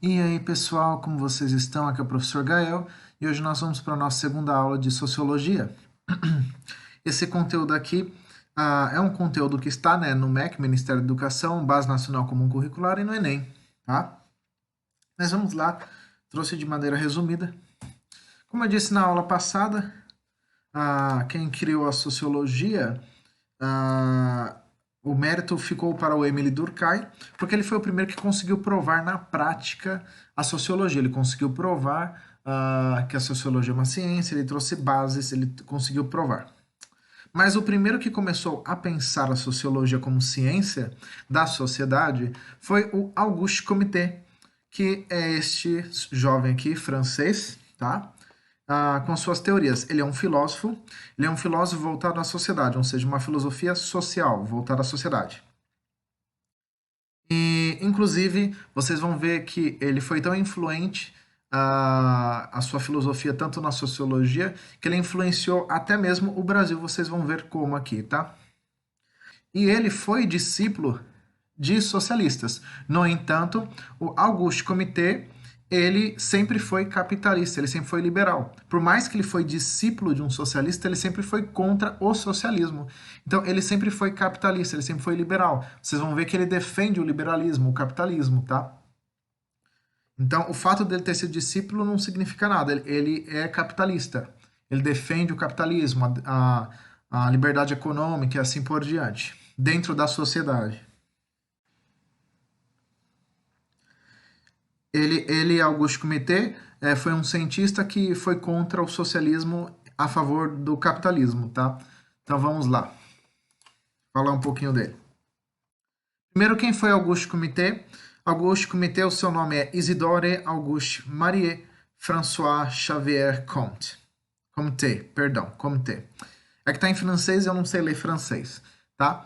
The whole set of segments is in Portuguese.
E aí, pessoal, como vocês estão? Aqui é o professor Gael e hoje nós vamos para a nossa segunda aula de Sociologia. Esse conteúdo aqui é um conteúdo que está, né, no MEC, Ministério da Educação, Base Nacional Comum Curricular e no Enem, tá? Mas vamos lá, trouxe de maneira resumida. Como eu disse na aula passada, quem criou a Sociologia, ah, o mérito ficou para o Émile Durkheim, porque ele foi o primeiro que conseguiu provar na prática a sociologia. Ele conseguiu provar que a sociologia é uma ciência, ele trouxe bases, ele conseguiu provar. Mas o primeiro que começou a pensar a sociologia como ciência da sociedade foi o Auguste Comte, que é este jovem aqui, francês, tá? Com suas teorias. Ele é um filósofo voltado à sociedade, ou seja, uma filosofia social voltada à sociedade. E, inclusive, vocês vão ver que ele foi tão influente a sua filosofia, tanto na sociologia, que ele influenciou até mesmo o Brasil. Vocês vão ver como aqui, tá? E ele foi discípulo de socialistas. No entanto, o Auguste Comte, ele sempre foi capitalista, ele sempre foi liberal. Por mais que ele foi discípulo de um socialista, ele sempre foi contra o socialismo. Então, ele sempre foi capitalista, ele sempre foi liberal. Vocês vão ver que ele defende o liberalismo, o capitalismo, tá? Então, o fato dele ter sido discípulo não significa nada. Ele é capitalista. Ele defende o capitalismo, a liberdade econômica e assim por diante, dentro da sociedade. Auguste Comte, foi um cientista que foi contra o socialismo a favor do capitalismo, tá? Então vamos lá, falar um pouquinho dele. Primeiro, quem foi Auguste Comte? Auguste Comte, o seu nome é Isidore Auguste Marie François Xavier Comte. Comte. É que tá em francês e eu não sei ler francês, tá?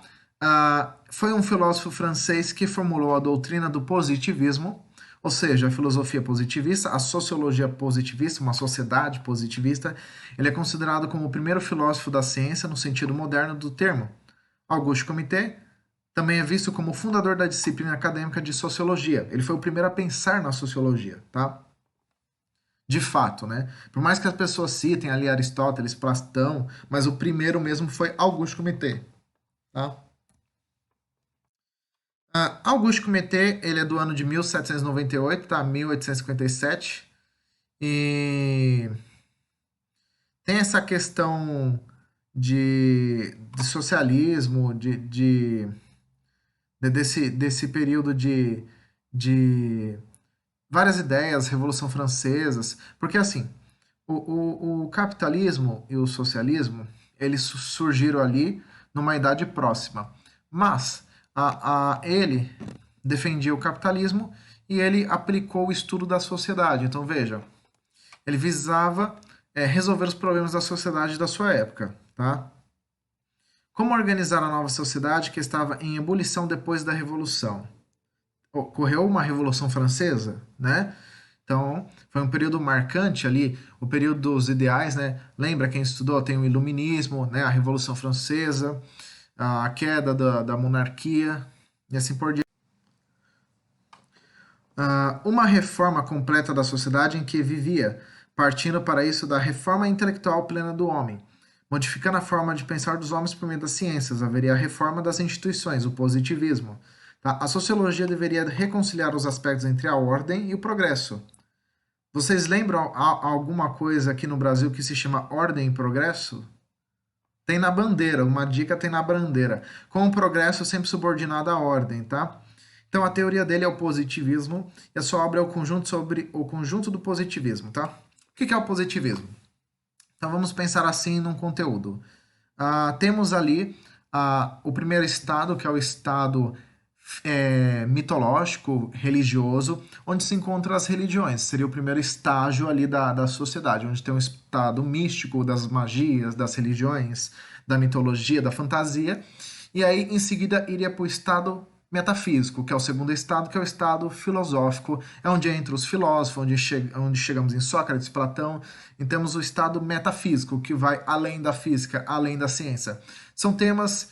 Foi um filósofo francês que formulou a doutrina do positivismo, ou seja, a filosofia positivista, a sociologia positivista, uma sociedade positivista. Ele é considerado como o primeiro filósofo da ciência no sentido moderno do termo. Auguste Comte também é visto como o fundador da disciplina acadêmica de sociologia. Ele foi o primeiro a pensar na sociologia, tá? De fato, né? Por mais que as pessoas citem ali Aristóteles, Platão, mas o primeiro mesmo foi Auguste Comte, tá? Auguste Comte, ele é do ano de 1798, tá? 1857. E tem essa questão de socialismo, desse período de várias ideias, Revolução Francesa, porque assim, o capitalismo e o socialismo, eles surgiram ali numa idade próxima, mas ele defendia o capitalismo e ele aplicou o estudo da sociedade. Então veja, ele visava resolver os problemas da sociedade da sua época, tá? Como organizar a nova sociedade que estava em ebulição depois da Revolução? Ocorreu uma Revolução Francesa, né? Então, foi um período marcante ali, o período dos ideais, né? Lembra quem estudou? Tem o Iluminismo, né? A Revolução Francesa, a queda da monarquia e assim por diante. Uma reforma completa da sociedade em que vivia, partindo para isso da reforma intelectual plena do homem, modificando a forma de pensar dos homens por meio das ciências, haveria a reforma das instituições, o positivismo. Tá? A sociologia deveria reconciliar os aspectos entre a ordem e o progresso. Vocês lembram alguma coisa aqui no Brasil que se chama ordem e progresso? Tem na bandeira, uma dica tem na bandeira. Com o progresso sempre subordinado à ordem, tá? Então a teoria dele é o positivismo e a sua obra é o conjunto sobre o conjunto do positivismo, tá? O que é o positivismo? Então vamos pensar assim num conteúdo. Temos ali o primeiro estado, que é o estado mitológico, religioso, onde se encontram as religiões. Seria o primeiro estágio ali da sociedade, onde tem um estado místico das magias, das religiões, da mitologia, da fantasia. E aí, em seguida, iria para o estado metafísico, que é o segundo estado, que é o estado filosófico, é onde entra os filósofos, onde chegamos em Sócrates, Platão, e temos o estado metafísico, que vai além da física, além da ciência. São temas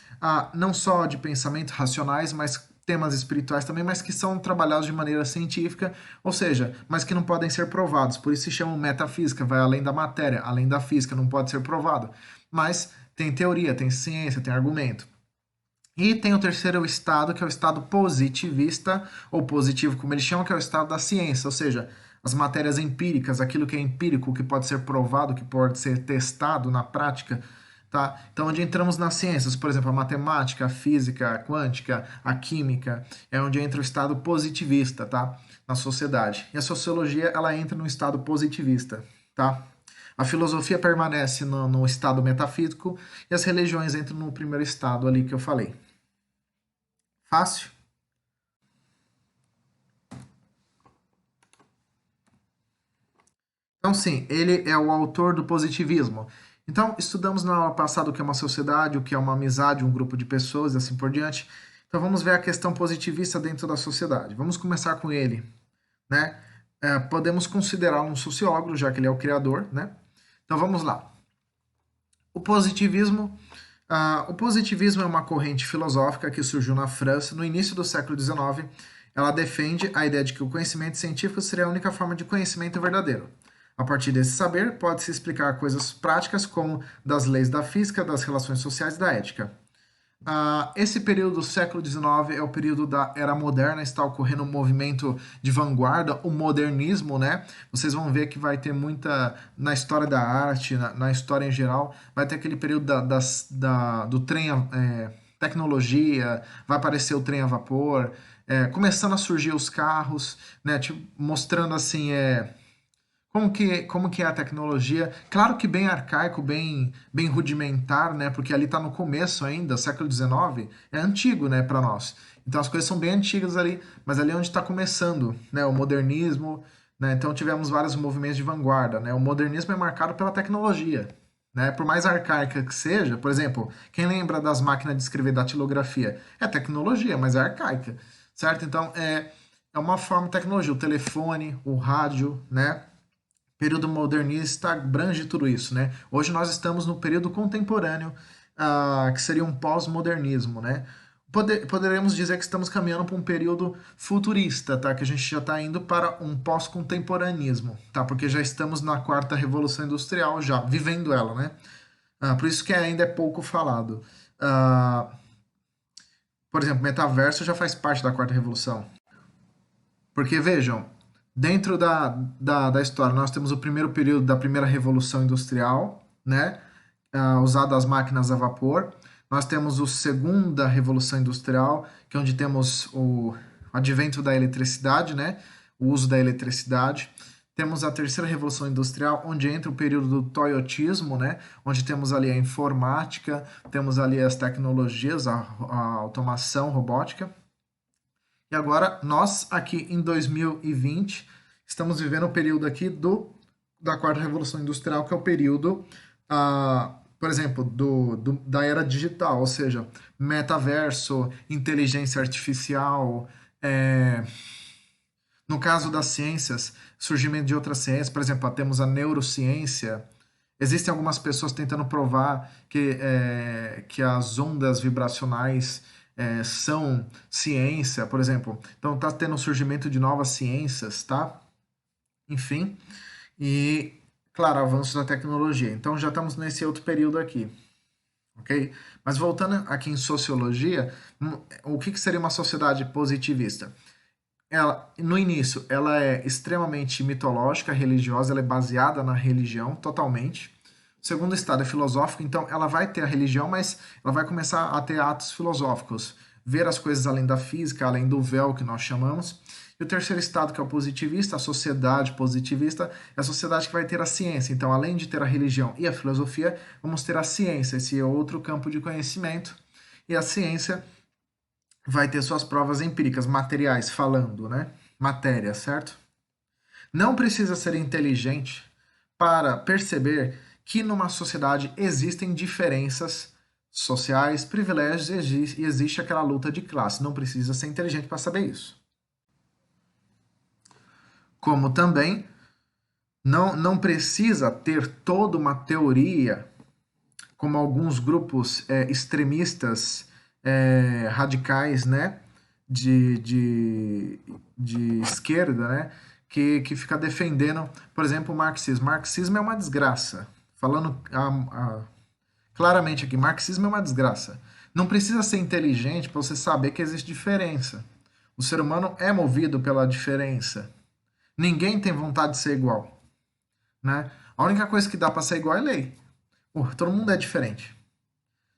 não só de pensamento racionais, mas temas espirituais também, mas que são trabalhados de maneira científica, ou seja, mas que não podem ser provados, por isso se chamam metafísica, vai além da matéria, além da física, não pode ser provado, mas tem teoria, tem ciência, tem argumento. E tem o terceiro estado, que é o estado positivista, ou positivo, como eles chamam, que é o estado da ciência, ou seja, as matérias empíricas, aquilo que é empírico, que pode ser provado, que pode ser testado na prática, tá? Então, onde entramos nas ciências, por exemplo, a matemática, a física, a quântica, a química, é onde entra o estado positivista, tá? Na sociedade. E a sociologia, ela entra no estado positivista, tá? A filosofia permanece no estado metafísico e as religiões entram no primeiro estado ali que eu falei. Fácil? Então, sim, ele é o autor do positivismo. Então, estudamos na aula passada o que é uma sociedade, o que é uma amizade, um grupo de pessoas e assim por diante. Então, vamos ver a questão positivista dentro da sociedade. Vamos começar com ele, né? Podemos considerá-lo um sociólogo, já que ele é o criador, né? Então, vamos lá. O positivismo, o positivismo é uma corrente filosófica que surgiu na França no início do século XIX. Ela defende a ideia de que o conhecimento científico seria a única forma de conhecimento verdadeiro. A partir desse saber, pode-se explicar coisas práticas como das leis da física, das relações sociais e da ética. Esse período do século XIX é o período da Era Moderna, está ocorrendo um movimento de vanguarda, o modernismo, né? Vocês vão ver que vai ter muita, na história da arte, na história em geral, vai ter aquele período do trem, tecnologia, vai aparecer o trem a vapor, começando a surgir os carros, né? Tipo, mostrando assim, como que é a tecnologia? Claro que bem arcaico, bem rudimentar, né? Porque ali está no começo ainda, século XIX, é antigo, né, para nós. Então as coisas são bem antigas ali, mas ali é onde está começando, né, o modernismo, né? Então tivemos vários movimentos de vanguarda, né? O modernismo é marcado pela tecnologia, né? Por mais arcaica que seja, por exemplo, quem lembra das máquinas de escrever datilografia? É tecnologia, mas é arcaica, certo? Então é uma forma de tecnologia, o telefone, o rádio, né? Período modernista abrange tudo isso, né? Hoje nós estamos no período contemporâneo, que seria um pós-modernismo, né? Poderemos dizer que estamos caminhando para um período futurista, tá? Que a gente já está indo para um pós-contemporanismo, tá? Porque já estamos na quarta revolução industrial, já vivendo ela, né? Por isso que ainda é pouco falado. Ah, por exemplo, metaverso já faz parte da quarta revolução. Porque vejam, dentro da história, nós temos o primeiro período da primeira revolução industrial, né? Usado as máquinas a vapor. Nós temos a segunda revolução industrial, que é onde temos o advento da eletricidade, né? O uso da eletricidade. Temos a terceira revolução industrial, onde entra o período do toyotismo, né? Onde temos ali a informática, temos ali as tecnologias, a automação, robótica. E agora, nós aqui em 2020, estamos vivendo o período aqui da quarta revolução industrial, que é o período, por exemplo, da era digital, ou seja, metaverso, inteligência artificial, no caso das ciências, surgimento de outras ciências, por exemplo, temos a neurociência. Existem algumas pessoas tentando provar que as ondas vibracionais são ciência, por exemplo. Então está tendo o surgimento de novas ciências, tá? Enfim, e claro, avanço da tecnologia. Então já estamos nesse outro período aqui, ok? Mas voltando aqui em sociologia, o que seria uma sociedade positivista? Ela, no início, ela é extremamente mitológica, religiosa, ela é baseada na religião totalmente. O segundo estado é filosófico, então ela vai ter a religião, mas ela vai começar a ter atos filosóficos, ver as coisas além da física, além do véu que nós chamamos. E o terceiro estado, que é o positivista, a sociedade positivista, é a sociedade que vai ter a ciência. Então, além de ter a religião e a filosofia, vamos ter a ciência, esse é outro campo de conhecimento. E a ciência vai ter suas provas empíricas, materiais, falando, né? Matéria, certo? Não precisa ser inteligente para perceber que numa sociedade existem diferenças sociais, privilégios e existe aquela luta de classe. Não precisa ser inteligente para saber isso. Como também não precisa ter toda uma teoria, como alguns grupos extremistas radicais, né? de, de, de esquerda, né, que fica defendendo, por exemplo, o marxismo. Marxismo é uma desgraça. Falando claramente aqui, marxismo é uma desgraça. Não precisa ser inteligente para você saber que existe diferença. O ser humano é movido pela diferença. Ninguém tem vontade de ser igual, né? A única coisa que dá para ser igual é lei. Todo mundo é diferente.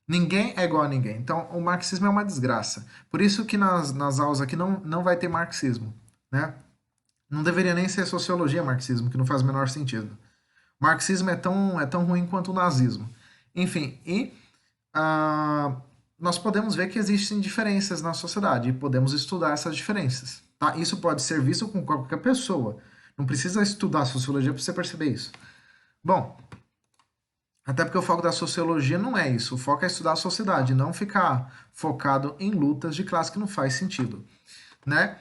Ninguém é igual a ninguém. Então, o marxismo é uma desgraça. Por isso que nas aulas aqui não vai ter marxismo, né? Não deveria nem ser sociologia marxismo, que não faz o menor sentido. O marxismo é tão ruim quanto o nazismo. Enfim, ah, nós podemos ver que existem diferenças na sociedade e podemos estudar essas diferenças. Tá? Isso pode ser visto com qualquer pessoa. Não precisa estudar sociologia para você perceber isso. Bom, até porque o foco da sociologia não é isso. O foco é estudar a sociedade, não ficar focado em lutas de classe que não faz sentido. Né?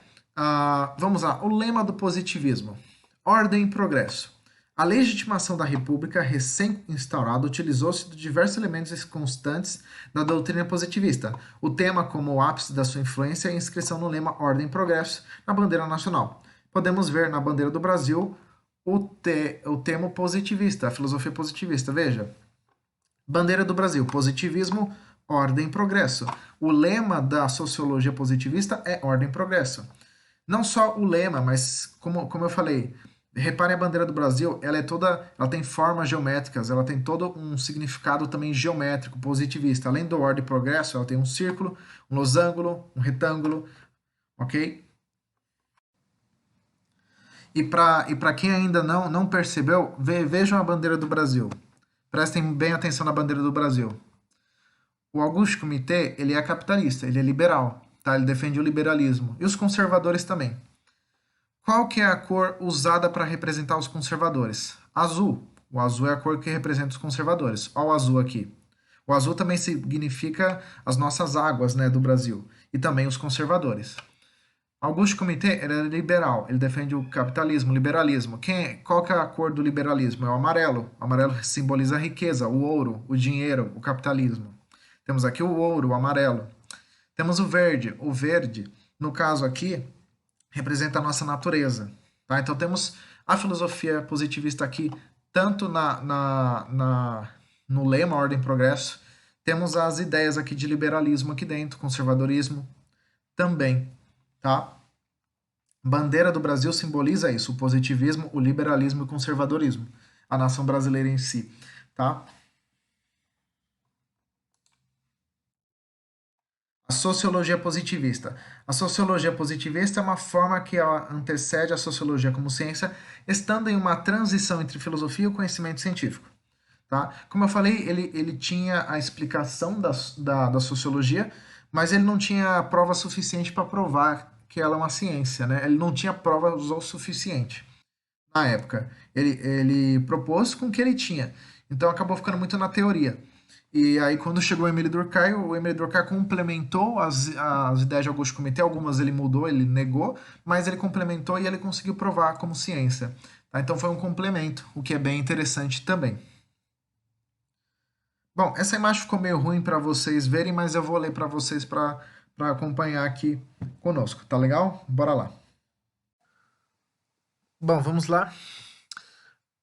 Vamos lá. O lema do positivismo. Ordem e progresso. A legitimação da República recém-instaurada utilizou-se de diversos elementos constantes da doutrina positivista. O tema, como o ápice da sua influência, é a inscrição no lema Ordem e Progresso na bandeira nacional. Podemos ver na bandeira do Brasil o tema positivista, a filosofia positivista. Veja, bandeira do Brasil, positivismo, ordem e progresso. O lema da sociologia positivista é ordem e progresso. Não só o lema, mas como eu falei, reparem a bandeira do Brasil, ela tem formas geométricas, ela tem todo um significado também geométrico, positivista. Além do ordem e progresso, ela tem um círculo, um losango, um retângulo, ok? E para quem ainda não percebeu, vejam a bandeira do Brasil. Prestem bem atenção na bandeira do Brasil. O Auguste Comité, ele é capitalista, ele é liberal, tá? Ele defende o liberalismo. E os conservadores também. Qual que é a cor usada para representar os conservadores? Azul. O azul é a cor que representa os conservadores. Olha o azul aqui. O azul também significa as nossas águas, né, do Brasil. E também os conservadores. Auguste Comité, ele é liberal. Ele defende o capitalismo, o liberalismo. Qual que é a cor do liberalismo? É o amarelo. O amarelo simboliza a riqueza, o ouro, o dinheiro, o capitalismo. Temos aqui o ouro, o amarelo. Temos o verde. O verde, no caso aqui, representa a nossa natureza. Tá? Então temos a filosofia positivista aqui, tanto no lema Ordem e Progresso, temos as ideias aqui de liberalismo aqui dentro, conservadorismo também. Tá? Bandeira do Brasil simboliza isso, o positivismo, o liberalismo e o conservadorismo. A nação brasileira em si. Tá? A sociologia positivista. A sociologia positivista é uma forma que ela antecede a sociologia como ciência, estando em uma transição entre filosofia e o conhecimento científico. Tá? Como eu falei, ele tinha a explicação da sociologia, mas ele não tinha prova suficiente para provar que ela é uma ciência. Né? Ele não tinha provas o suficiente na época. Ele propôs com o que ele tinha. Então acabou ficando muito na teoria. E aí, quando chegou o Emile Durkheim complementou as ideias de Auguste Comité, algumas ele mudou, ele negou, mas ele complementou e ele conseguiu provar como ciência. Tá? Então foi um complemento, o que é bem interessante também. Bom, essa imagem ficou meio ruim para vocês verem, mas eu vou ler para vocês para acompanhar aqui conosco, tá legal? Bora lá. Bom, vamos lá.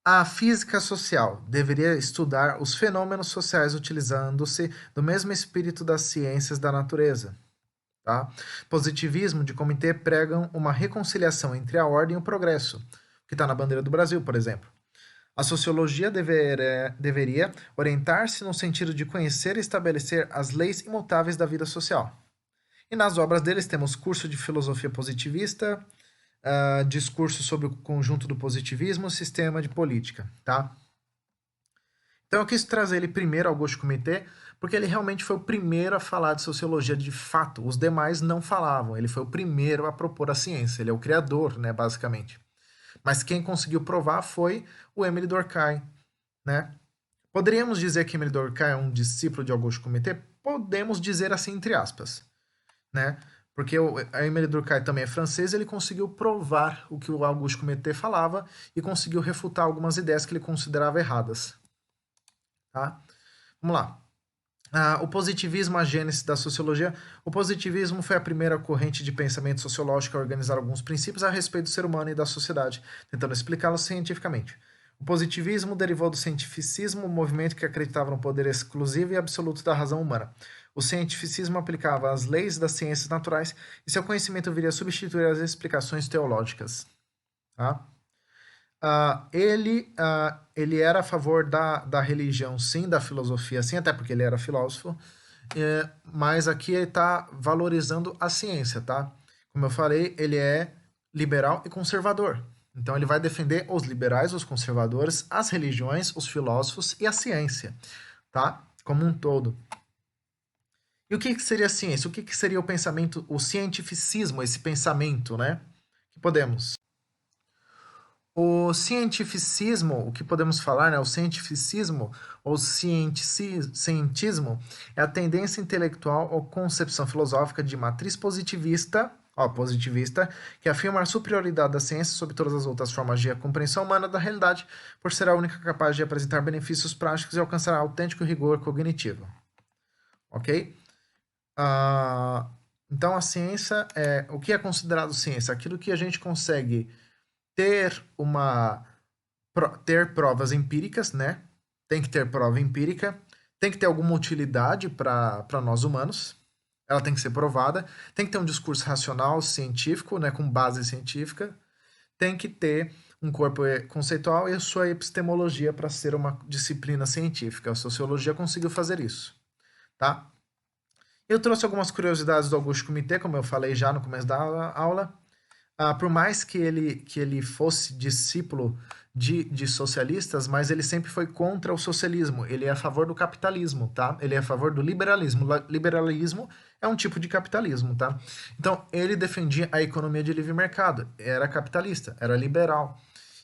A física social deveria estudar os fenômenos sociais utilizando-se do mesmo espírito das ciências da natureza. Tá? Positivismo de comitê pregam uma reconciliação entre a ordem e o progresso, que está na bandeira do Brasil, por exemplo. A sociologia deveria orientar-se no sentido de conhecer e estabelecer as leis imutáveis da vida social. E nas obras deles temos curso de filosofia positivista, discurso sobre o conjunto do positivismo, sistema de política, tá? Então eu quis trazer ele primeiro, Auguste Comité, porque ele realmente foi o primeiro a falar de sociologia de fato. Os demais não falavam, ele foi o primeiro a propor a ciência, ele é o criador, né, basicamente. Mas quem conseguiu provar foi o Émile Durkheim, né? Poderíamos dizer que Émile Durkheim é um discípulo de Auguste Comité? Podemos dizer assim entre aspas, né? Porque a Émile Durkheim também é francês, ele conseguiu provar o que o Auguste Comité falava e conseguiu refutar algumas ideias que ele considerava erradas. Tá? Vamos lá. O positivismo, a gênese da sociologia. O positivismo foi a primeira corrente de pensamento sociológico a organizar alguns princípios a respeito do ser humano e da sociedade, tentando explicá-los cientificamente. O positivismo derivou do cientificismo, um movimento que acreditava no poder exclusivo e absoluto da razão humana. O cientificismo aplicava as leis das ciências naturais e seu conhecimento viria a substituir as explicações teológicas. Tá? Ele era a favor da religião, sim, da filosofia, sim, até porque ele era filósofo, mas aqui ele está valorizando a ciência, tá? Como eu falei, ele é liberal e conservador. Então ele vai defender os liberais, os conservadores, as religiões, os filósofos e a ciência, tá? Como um todo. E o que seria a ciência? O que seria o pensamento, o cientificismo, esse pensamento, né? Que podemos. O cientificismo, o que podemos falar, né? O cientificismo ou cientismo é a tendência intelectual ou concepção filosófica de matriz positivista, que afirma a superioridade da ciência sobre todas as outras formas de compreensão humana da realidade, por ser a única capaz de apresentar benefícios práticos e alcançar autêntico rigor cognitivo. Ok? Então a ciência o que é considerado ciência? Aquilo que a gente consegue ter provas empíricas, né? Tem que ter prova empírica, tem que ter alguma utilidade para nós humanos, ela tem que ser provada, tem que ter um discurso racional, científico, né, com base científica, tem que ter um corpo conceitual e a sua epistemologia para ser uma disciplina científica. A sociologia conseguiu fazer isso, tá? Eu trouxe algumas curiosidades do Auguste Comité, como eu falei já no começo da aula. Por mais que ele fosse discípulo de socialistas, mas ele sempre foi contra o socialismo. Ele é a favor do capitalismo, tá? Ele é a favor do liberalismo. Liberalismo é um tipo de capitalismo, tá? Então, ele defendia a economia de livre mercado. Era capitalista, era liberal.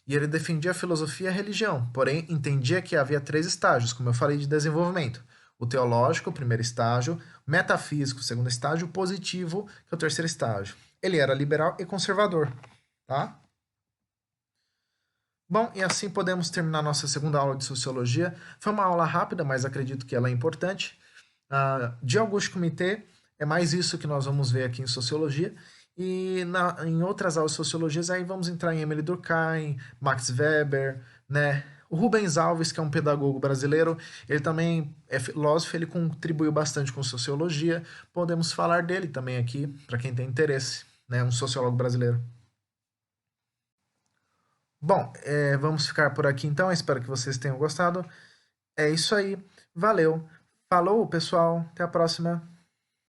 E ele defendia a filosofia e a religião, porém entendia que havia 3 estágios, como eu falei, de desenvolvimento. O teológico, o primeiro estágio, o metafísico, o segundo estágio, o positivo, que é o terceiro estágio. Ele era liberal e conservador, tá? Bom, e assim podemos terminar nossa segunda aula de Sociologia. Foi uma aula rápida, mas acredito que ela é importante. De Auguste Comité, é mais isso que nós vamos ver aqui em Sociologia. E em outras aulas de Sociologia, aí vamos entrar em Emile Durkheim, Max Weber, né? O Rubens Alves, que é um pedagogo brasileiro, ele também é filósofo, ele contribuiu bastante com Sociologia. Podemos falar dele também aqui, para quem tem interesse, né? Um sociólogo brasileiro. Bom, vamos ficar por aqui então. Espero que vocês tenham gostado. É isso aí. Valeu. Falou, pessoal. Até a próxima.